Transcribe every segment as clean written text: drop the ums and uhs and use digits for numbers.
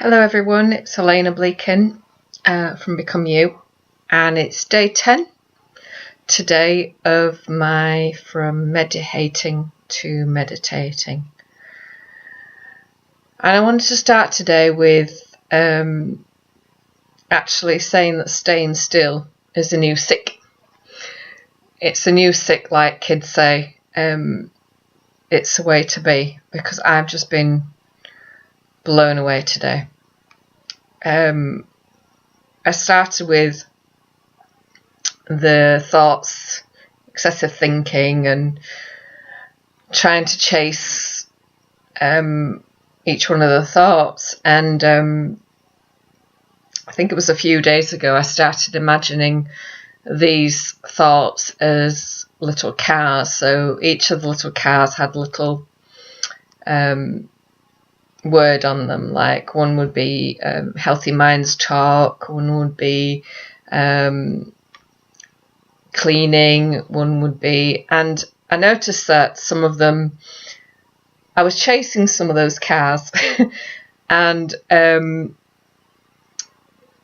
Hello everyone, it's Elena Bleakin from Become You, and it's day 10 today of my From Medi-hating to Meditating. And I wanted to start today with actually saying that staying still is a new sick. It's a new sick, like kids say. It's a way to be, because I've just been blown away today. I started with the thoughts, excessive thinking, and trying to chase each one of the thoughts. And I think it was a few days ago I started imagining these thoughts as little cars. So each of the little cars had little word on them, like one would be healthy minds talk, one would be cleaning, one would be, and I noticed that some of them, I was chasing some of those cars and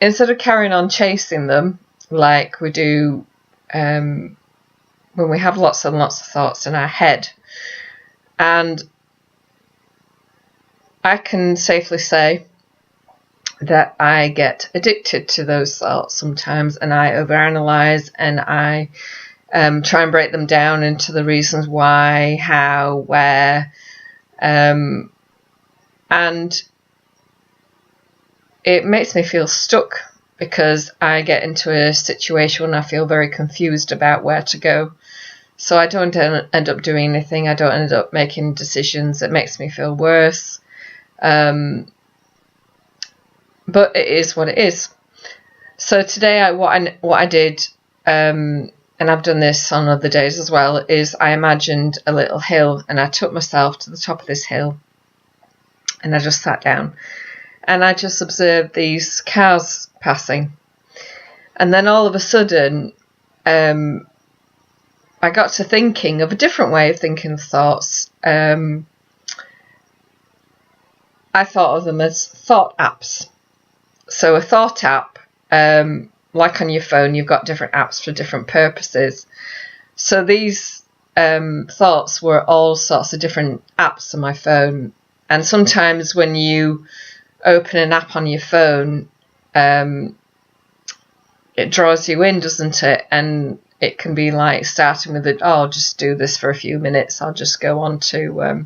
instead of carrying on chasing them like we do when we have lots and lots of thoughts in our head. And I can safely say that I get addicted to those thoughts sometimes, and I overanalyze, and I try and break them down into the reasons why, how, where, and it makes me feel stuck, because I get into a situation when I feel very confused about where to go. So I don't end up doing anything. I don't end up making decisions. It makes me feel worse. But it is what it is. So today, what I did, and I've done this on other days as well, is I imagined a little hill, and I took myself to the top of this hill, and I just sat down, and I just observed these cars passing, and then all of a sudden, I got to thinking of a different way of thinking of thoughts. I thought of them as thought apps. So a thought app, like on your phone, you've got different apps for different purposes. So these thoughts were all sorts of different apps on my phone. And sometimes when you open an app on your phone, it draws you in, doesn't it? And it can be like starting with I'll just do this for a few minutes. I'll just go on to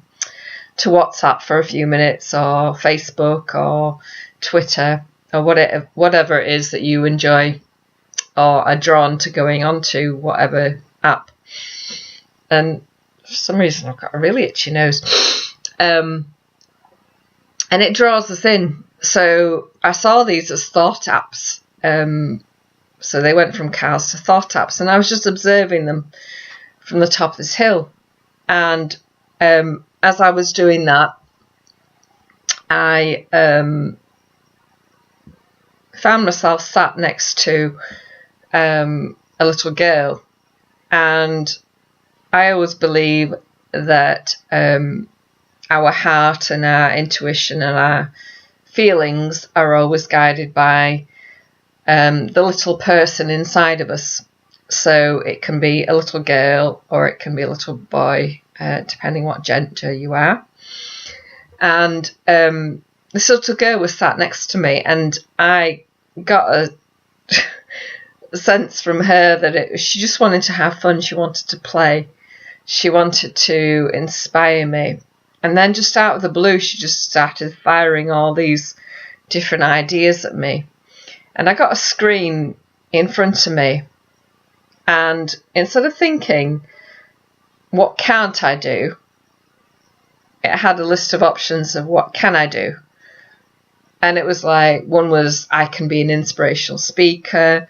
WhatsApp for a few minutes, or Facebook, or Twitter, or whatever it is that you enjoy or are drawn to going on to, whatever app. And for some reason I've got a really itchy nose. And it draws us in. So I saw these as thought apps. So they went from cars to thought apps, and I was just observing them from the top of this hill. And as I was doing that, I found myself sat next to a little girl, and I always believe that our heart and our intuition and our feelings are always guided by the little person inside of us. So it can be a little girl, or it can be a little boy, depending what gender you are. And this little girl was sat next to me, and I got a sense from her that she just wanted to have fun. She wanted to play. She wanted to inspire me. And then just out of the blue, she just started firing all these different ideas at me. And I got a screen in front of me. And instead of thinking, what can't I do? It had a list of options of what can I do. And it was like, one was I can be an inspirational speaker.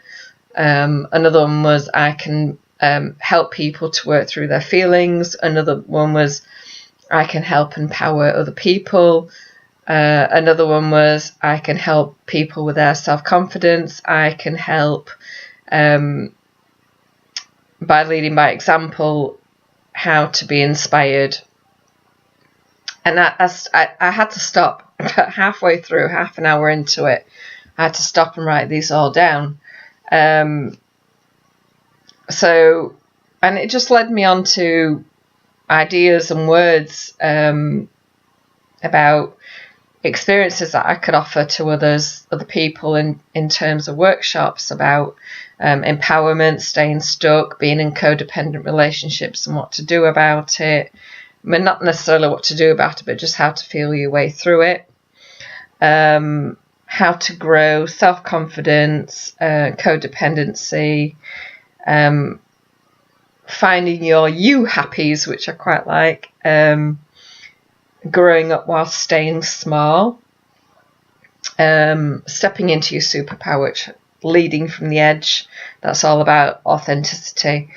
Another one was I can help people to work through their feelings. Another one was I can help empower other people. Another one was I can help people with their self-confidence. I can help by leading by example, how to be inspired. And I had to stop But halfway through, half an hour into it, I had to stop and write these all down. So, and it just led me on to ideas and words about experiences that I could offer to other people in terms of workshops about empowerment, staying stuck, being in codependent relationships and what to do about it. I mean, not necessarily what to do about it, but just how to feel your way through it. How to grow self-confidence, codependency, finding your you happies, which I quite like, growing up while staying small, stepping into your superpower, which leading from the edge. That's all about authenticity.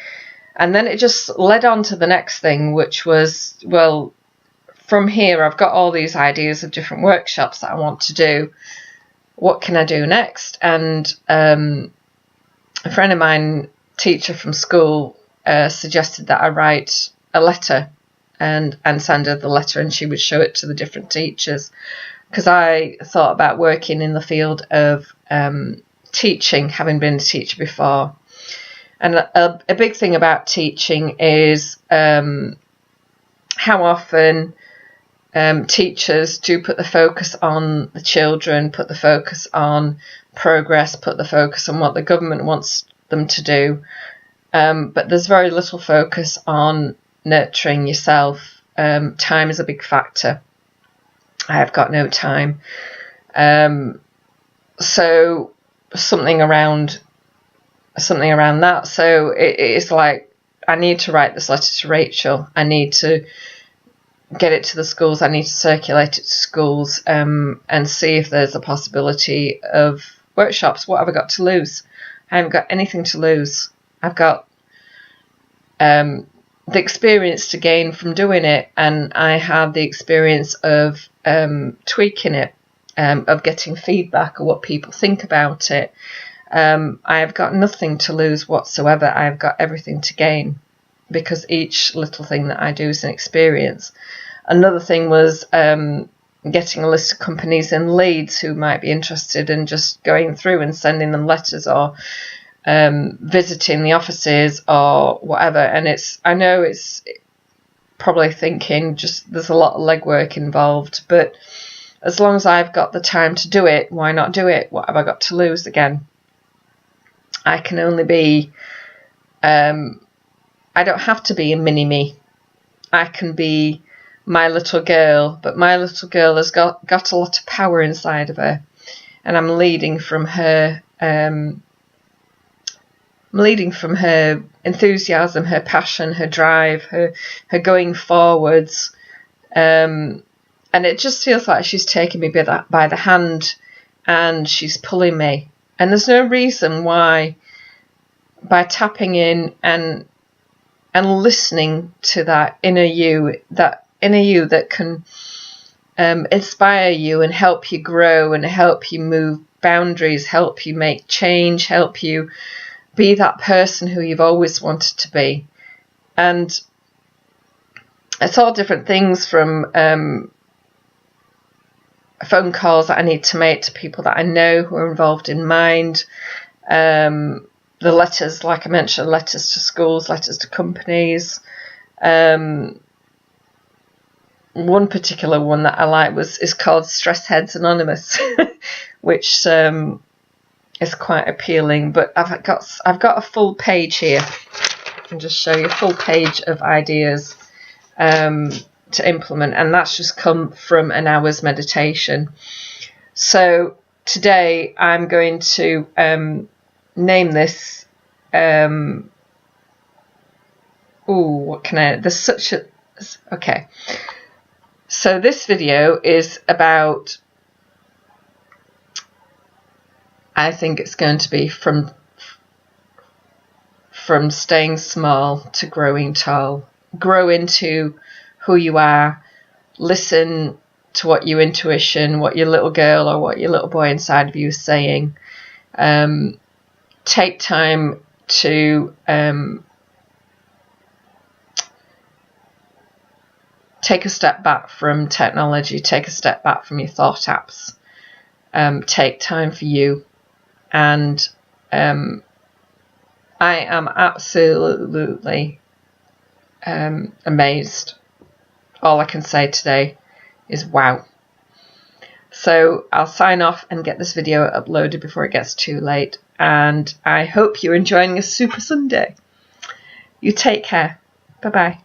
And then it just led on to the next thing, which was, well, from here I've got all these ideas of different workshops that I want to do. What can I do next? And a friend of mine, teacher from school, suggested that I write a letter and send her the letter, and she would show it to the different teachers, because I thought about working in the field of teaching, having been a teacher before. And a big thing about teaching is how often teachers do put the focus on the children, put the focus on progress, put the focus on what the government wants them to do. But there's very little focus on nurturing yourself. Time is a big factor. I have got no time. So something around that. So it is like, I need to write this letter to Rachel. I need to get it to the schools. I need to circulate it to schools and see if there's a possibility of workshops. What have I got to lose? I haven't got anything to lose. I've got the experience to gain from doing it, and I have the experience of tweaking it, of getting feedback of what people think about it. I have got nothing to lose whatsoever. I have got everything to gain, because each little thing that I do is an experience. Another thing was getting a list of companies in Leeds who might be interested in just going through and sending them letters, or visiting the offices or whatever. And I know it's probably thinking just there's a lot of legwork involved, but as long as I've got the time to do it, why not do it? What have I got to lose again? I can only be, I don't have to be a mini-me. I can be my little girl, but my little girl has got a lot of power inside of her, and I'm leading from her enthusiasm, her passion, her drive, her going forwards, and it just feels like she's taking me by the hand and she's pulling me. And there's no reason why, by tapping in and listening to that inner you that can inspire you and help you grow and help you move boundaries, help you make change, help you be that person who you've always wanted to be. And it's all different things, from phone calls that I need to make to people that I know who are involved in Mind, the letters, like I mentioned, letters to schools, letters to companies. One particular one that I like is called Stress Heads Anonymous, which is quite appealing. But I've got a full page here. I can just show you a full page of ideas to implement, and that's just come from an hour's meditation. So today I'm going to name this. What can I? There's such a. Okay. So this video is about, I think it's going to be from staying small to growing tall. Grow into who you are. Listen to what your intuition, what your little girl or what your little boy inside of you is saying. Take time to take a step back from technology, take a step back from your thought apps, take time for you. And I am absolutely amazed. All I can say today is wow. So I'll sign off and get this video uploaded before it gets too late. And I hope you're enjoying a super Sunday. You take care. Bye-bye.